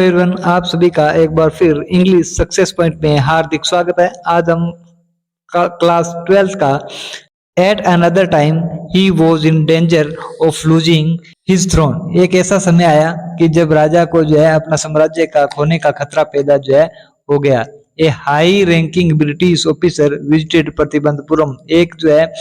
Everyone, आप सभी का एक बार फिर इंग्लिश सक्सेस पॉइंट में हार्दिक स्वागत है। आज हम क्लास 12 का at another time he was in danger of losing his throne. एक ऐसा समय आया कि जब राजा को जो है अपना साम्राज्य का खोने का खतरा पैदा जो है हो गया। A high ranking British officer visited Pratibandhapuram. एक जो है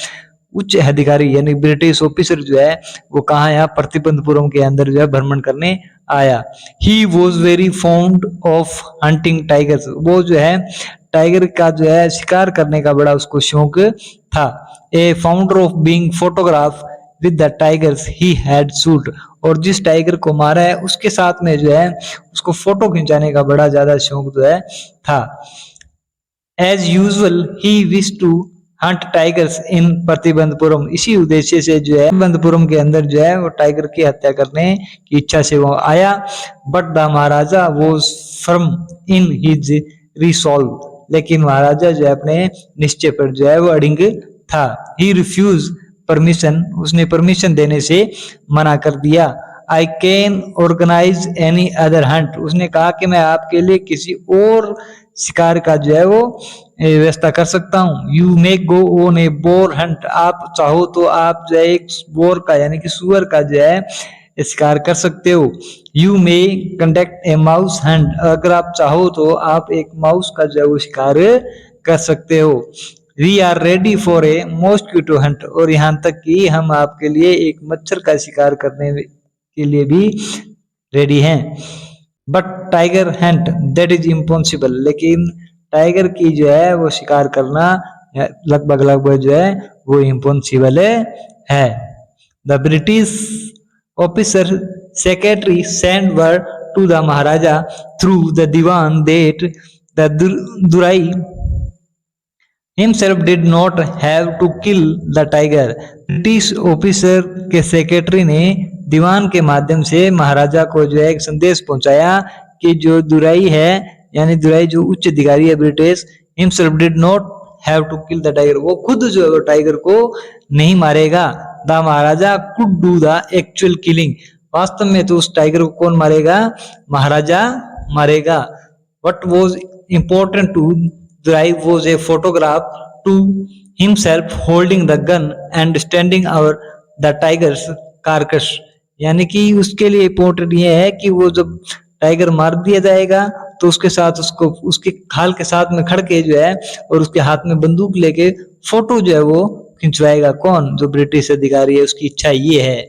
उच्च अधिकारी यानी ब्रिटिश ऑफिसर जो है वो कहाँ आया, प्रतिबंधपुरम के अंदर जो है भ्रमण करने आया। He was very fond of hunting tigers. वो जो है टाइगर का जो है शिकार करने का बड़ा उसको शौक था। ए founder of being photograph with the tigers he had shoot. और जिस टाइगर को मारा है उसके साथ में जो है उसको फोटो खिंचाने का बड़ा ज्यादा शौक जो है था। As usual he wish to hunt tigers in Pratibandapuram. इसी उद्देश्य से जो है प्रतिबंधपुरम के अंदर जो है वो टाइगर की हत्या करने की इच्छा से वो आया। But the Maharaja was firm in his resolve. लेकिन महाराजा जो है अपने निश्चय पर जो है वो अड़िंग था। He refuse permission. उसने परमिशन देने से मना कर दिया। I can organise any other hunt. उसने कहा कि मैं आपके लिए किसी और शिकार का जो है वो व्यवस्था कर सकता हूँ। You may go on A bore Hunt. आप चाहो तो आप जो है एक बोर का यानी कि सुअर का जो है शिकार कर सकते हो। You may conduct a mouse Hunt. अगर आप चाहो तो आप एक माउस का जो है वो शिकार कर सकते हो। We are ready for a mosquito hunt. और यहाँ तक कि हम आपके लिए एक मच्छर का शिकार करने के लिए भी रेडी हैं। But tiger Hunt that is impossible. लेकिन टाइगर की जो है वो शिकार करना लगभग लगभग जो है वो इम्पॉसिबल है। The British officer secretary send word to the maharaja through the dewan that the durai himself did not have to kill the tiger। British officer के सेक्रेटरी ने दीवान के माध्यम से महाराजा को जो है एक संदेश पहुंचाया कि जो दुराई है यानी दुराई जो उच्च अधिकारी है British, himself did not have to kill the tiger। वो खुद जो है वो टाइगर को नहीं मारेगा। The Maharaja could do the actual killing। वास्तव में तो उस टाइगर को कौन मारेगा? महाराजा मारेगा। What was important to Drive was a photograph to himself holding the gun and standing over the tiger's carcass। यानी कि उसके लिए इम्पोर्टेंट ये है कि वो जब टाइगर मार दिया जाएगा तो उसके साथ उसको उसके खाल के साथ में खड़ के जो है और उसके हाथ में बंदूक लेके फोटो जो है वो खिंचवाएगा। कौन? जो ब्रिटिश अधिकारी है, उसकी इच्छा ये है।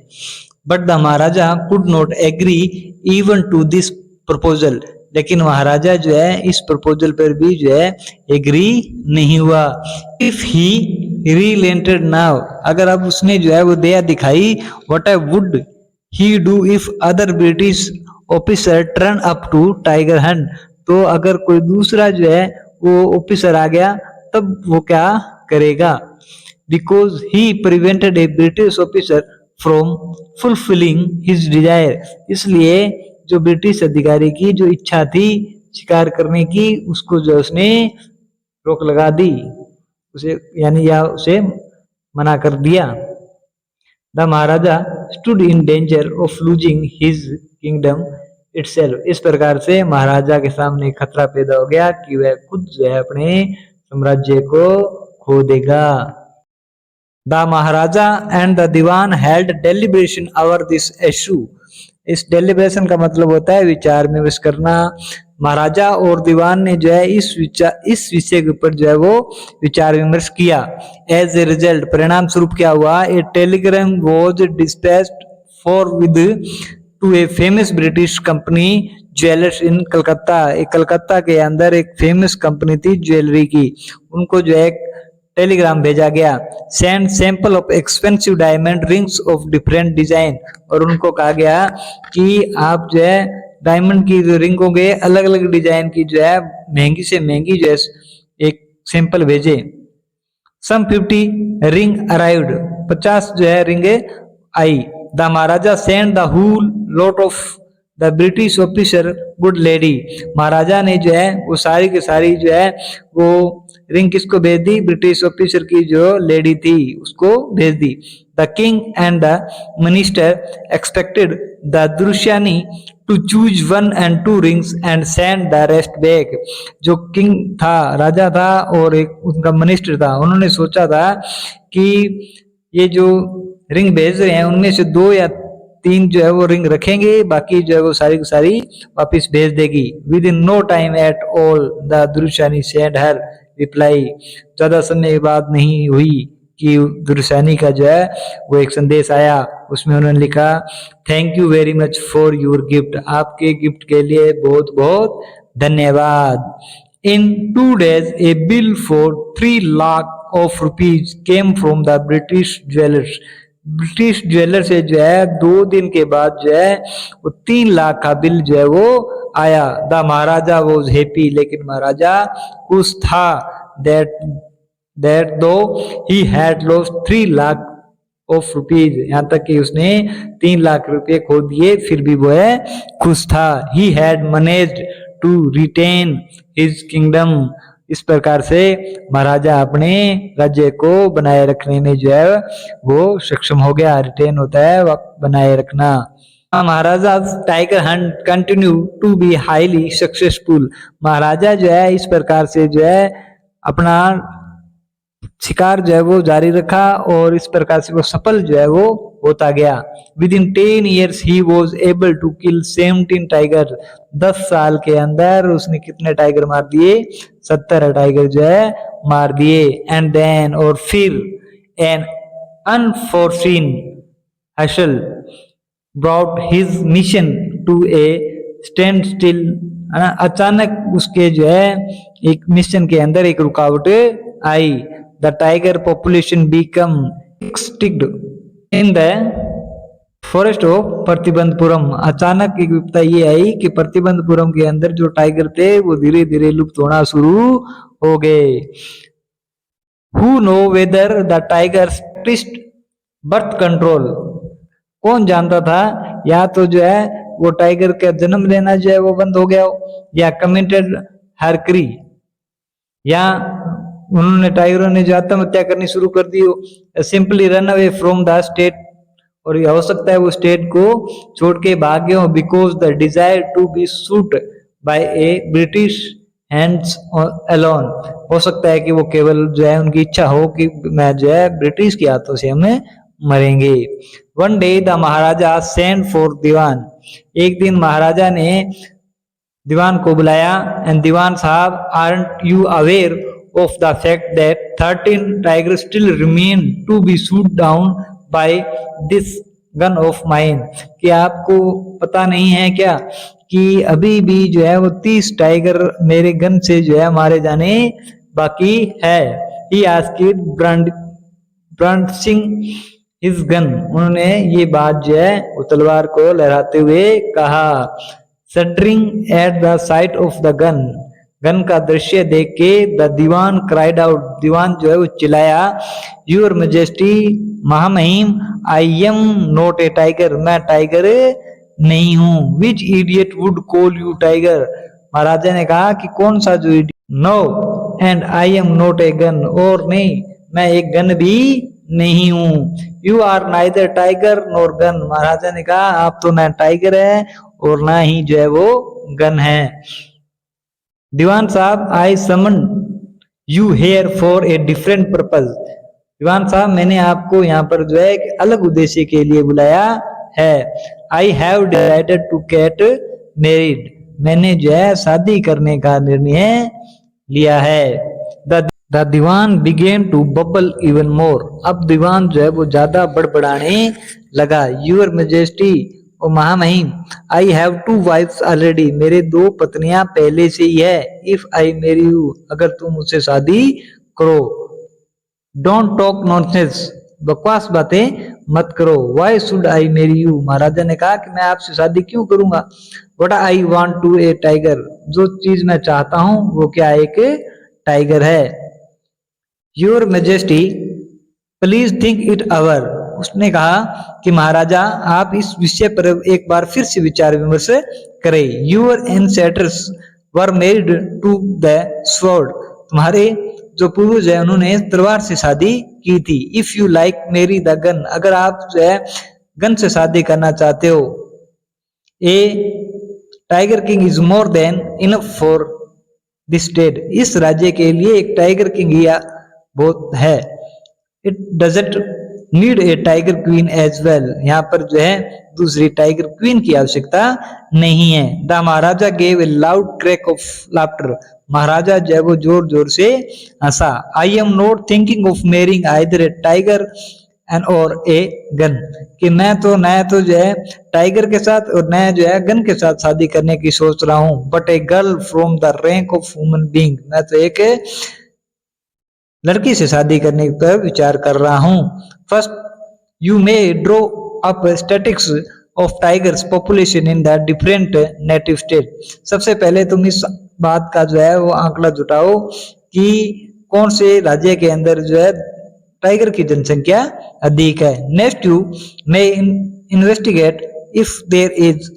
But the maharaja could not agree even to this proposal. लेकिन महाराजा जो है इस प्रपोजल पर भी जो है एग्री नहीं हुआ। If he relented now. अगर अब उसने जो है वो दया दिखाई, what would he do if other British officer turn up to tiger hunt. तो अगर कोई दूसरा जो है वो ऑफिसर आ गया तब वो क्या करेगा? Because he prevented A British officer from fulfilling his Dzire. इसलिए जो ब्रिटिश अधिकारी की जो इच्छा थी शिकार करने की, उसको जो उसने रोक लगा दी, उसे यानी या उसे मना कर दिया। The Maharaja stood in danger of losing his kingdom itself. इस प्रकार से महाराजा के सामने खतरा पैदा हो गया कि वह खुद जो है अपने साम्राज्य को खो देगा। The maharaja and the dewan held deliberation over this issue. इस डेलिब्रेशन का मतलब होता है विचार विमर्श करना। महाराजा और दीवान ने जो है इस विषय के ऊपर जो है वो विचार विमर्श किया। एज ए रिजल्ट, परिणाम स्वरूप क्या हुआ? A telegram was dispatched for with to a famous British company jewellers in Calcutta. Calcutta के अंदर एक फेमस कंपनी थी ज्वेलरी की, उनको जो है टेलीग्राम भेजा गया। Send sample of expensive diamond rings of different design. और उनको कहा गया कि आप जो है डायमंड की जो रिंग होंगे अलग अलग डिजाइन की जो है महंगी से महंगी जो है एक सैंपल भेजे। सम 50 रिंग अराइव्ड। 50 जो है रिंगे आई। The Maharaja send the whole lot of the British officer good lady. Maharaja ने जो है वो सारी की सारी जो है वो रिंग किसको भेज दी? ब्रिटिश ऑफिसर की जो लेडी थी उसको भेज दी। The king and the minister expected the duraisani to choose 1 and 2 rings and send the rest back. जो किंग था, राजा था और एक उनका मिनिस्टर था, उन्होंने सोचा था कि ये जो रिंग भेज रहे हैं उनमें से 2 या 3 जो है वो रिंग रखेंगे, बाकी जो है वो सारी की सारी वापिस भेज देगी। Within no time at all the दुर्शानी सेंड हर रिप्लाई। ज्यादा समय की बात नहीं हुई कि दुर्शानी का जो है वो एक संदेश आया, उसमें उन्होंने लिखा thank you very much for your gift, आपके गिफ्ट के लिए बहुत बहुत धन्यवाद। इन 2 days A bill for 3 lakh of rupees came from the British jewellers. British jeweller से जो है 2 दिन के बाद जो है वो 3 लाख का बिल जो है वो आया। द महाराजा वॉज हैप्पी, लेकिन महाराजा खुश था। दैट दो he had lost 3 lakh of rupees, यहाँ तक कि उसने 3 लाख रुपए खो दिए फिर भी वो है खुश था। He had managed to retain his kingdom. इस प्रकार से महाराजा अपने राज्य को बनाए रखने में जो है वो सक्षम हो गया। रिटेन होता है बनाए रखना। Maharaja tiger hunt continue to be highly successful. Maharaja जो है इस प्रकार से जो है अपना शिकार जो है वो जारी रखा और इस प्रकार से वो सफल जो है वो होता गया। Within 10 years he was able to kill 17 tiger. 10 साल के अंदर उसने कितने टाइगर मार दिए? 70 टाइगर जो है मार दिए। एंड देन और फिर an unforeseen hassle brought his mission to a standstill. अचानक उसके जो है एक मिशन के अंदर एक रुकावट आई। The tiger population become extinct in the forest of Pratibandhapuram. अचानक एक विपदा ये आई कि प्रतिबंधपुरम के अंदर जो टाइगर थे वो धीरे धीरे लुप्त होना शुरू हो गए। Who know whether the tigers practised birth control. कौन जानता था या तो जो है वो टाइगर का जन्म लेना जो है वो बंद हो गया हो, या कमिटेड हरकरी, या उन्होंने टाइगरों ने जो आत्महत्या करनी शुरू कर दी हो, simply run away from the state, और ये हो सकता है वो स्टेट को छोड़ के भागे हो because the desire to be shoot by a British hands alone. हो सकता है कि वो केवल जो है उनकी इच्छा हो कि मैं जो है ब्रिटिश के हाथों से हमें मरेंगे। One day the Maharaja send for Dewan. एक दिन महाराजा ने दीवान को बुलाया। एंड दीवान साहब, aren't you aware of the fact that 13 tigers still remain to be shot down by this gun of mine। कि आपको पता नहीं है क्या कि अभी भी जो है वो 30 टाइगर मेरे गन से जो है मारे जाने बाकी है। He asked brandishing his gun। उन्होंने ये बात जो है वो तलवार को लहराते हुए कहा। Shuddering at the sight of the gun। Gun का दृश्य देख के the Dewan cried out. Dewan जो है वो चिल्लाया, यूर मेजेस्टी, महामहिम, I am not a tiger. मैं टाइगर नहीं हूँ। Which idiot would call you tiger. Maharaja ने कहा कि कौन सा जो idiot. No and I am not a gun. और नहीं, मैं एक गन भी नहीं हूँ। You are neither tiger nor gun. Maharaja ने कहा आप तो ना टाइगर है और ना ही जो है वो गन है। दीवान साहब, I summon you here for a different purpose. Dewan साहब, मैंने आपको यहाँ पर जो है एक अलग उद्देश्य के लिए बुलाया है। I have decided to get married. मैंने जो है शादी करने का निर्णय लिया है। The dewan began to bubble even more. अब दीवान जो है वो ज्यादा बड़बड़ाने लगा। यूर मेजेस्टी, ओ महामहिम, आई हैव 2 wives ऑलरेडी। मेरे 2 पत्नियां पहले से ही है। इफ आई मैरी यू, अगर तुम मुझसे शादी करो। डोंट टॉक नॉनसेंस, बकवास बातें मत करो। Why should I marry you. Maharaja ने कहा कि मैं आपसे शादी क्यों करूंगा। What I want to a tiger. जो चीज मैं चाहता हूं वो क्या एक टाइगर है। Your majesty please think it over. उसने कहा कि महाराजा आप इस विषय पर एक बार फिर से विचार विमर्श करें। Your ancestors were married to the sword. तुम्हारे जो पूर्वज है उन्होंने तलवार से शादी की थी। If you like marry the gun. अगर आप जो है गन से शादी करना चाहते हो। A tiger king is more than enough for this state. इस राज्य के लिए एक टाइगर किंग ही बहुत है। It doesn't need a tiger queen as well. यहाँ पर जो है दूसरी टाइगर क्वीन की आवश्यकता नहीं है। The Maharaja gave a loud crack of laughter. Maharaja जो है वो जोर जोर से हंसा। I am not thinking of marrying either a tiger and और ए गन। कि मैं तो जो है टाइगर के साथ और नया जो है गन के साथ शादी करने की सोच रहा हूँ। But a girl from the rank of human being. मैं तो एक लड़की से शादी करने पर विचार कर रहा हूँ। First you may draw up statics of tigers population in the different native state. सबसे पहले तुम इस बात का जो है वो आंकड़ा जुटाओ कि कौन से राज्य के अंदर जो है टाइगर की जनसंख्या अधिक है। Next you may investigate if there is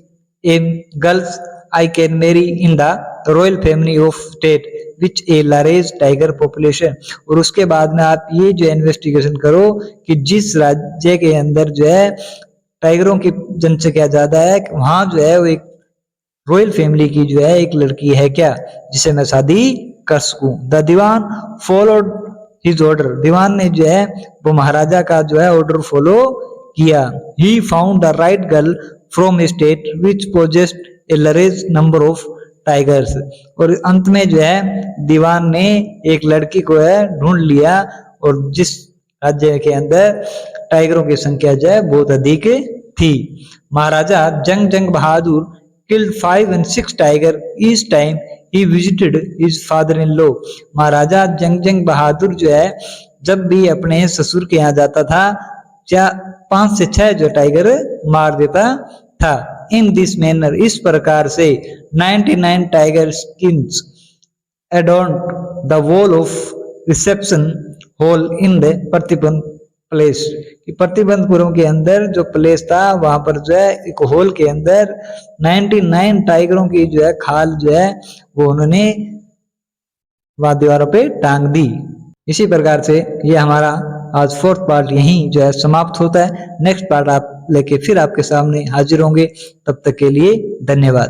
a girls I can marry in the royal family of state which a large tiger population. और उसके बाद में आप ये जो इन्वेस्टिगेशन करो कि जिस राज्य के अंदर जो है टाइगरों की जनसंख्या ज्यादा है वहां जो है वो एक रॉयल फैमिली की जो है एक लड़की है क्या जिसे मैं शादी कर सकूं। The Dewan followed his order. Dewan ने जो है वो महाराजा का जो है ऑर्डर फॉलो किया। He found the right girl from A state which possessed a large number of tigers. और अंत में जो है दीवान ने एक लड़की को है ढूंढ लिया और जिस राज्य के अंदर टाइगरों की संख्या जो है बहुत अधिक थी। महाराजा जंग बहादुर killed 5 and 6 tiger each time he visited his father-in-law। महाराजा जंग बहादुर जो है जब भी अपने ससुर के यहाँ जाता था 5 से 6 जो टाइगर मार देता था। इन दिस मैनर, इस प्रकार से 99 tiger skins adorned the wall of reception hall in the प्रतिबंध प्लेस। प्रतिबंधपुरम के अंदर जो प्लेस था वहां पर जो है एक हॉल के अंदर 99 टाइगरों की जो है खाल जो है वो उन्होंने वहां दीवारों पे टांग दी। इसी प्रकार से ये हमारा आज 4th पार्ट यहीं जो है समाप्त होता है। नेक्स्ट पार्ट आप लेके फिर आपके सामने हाजिर होंगे। तब तक के लिए धन्यवाद।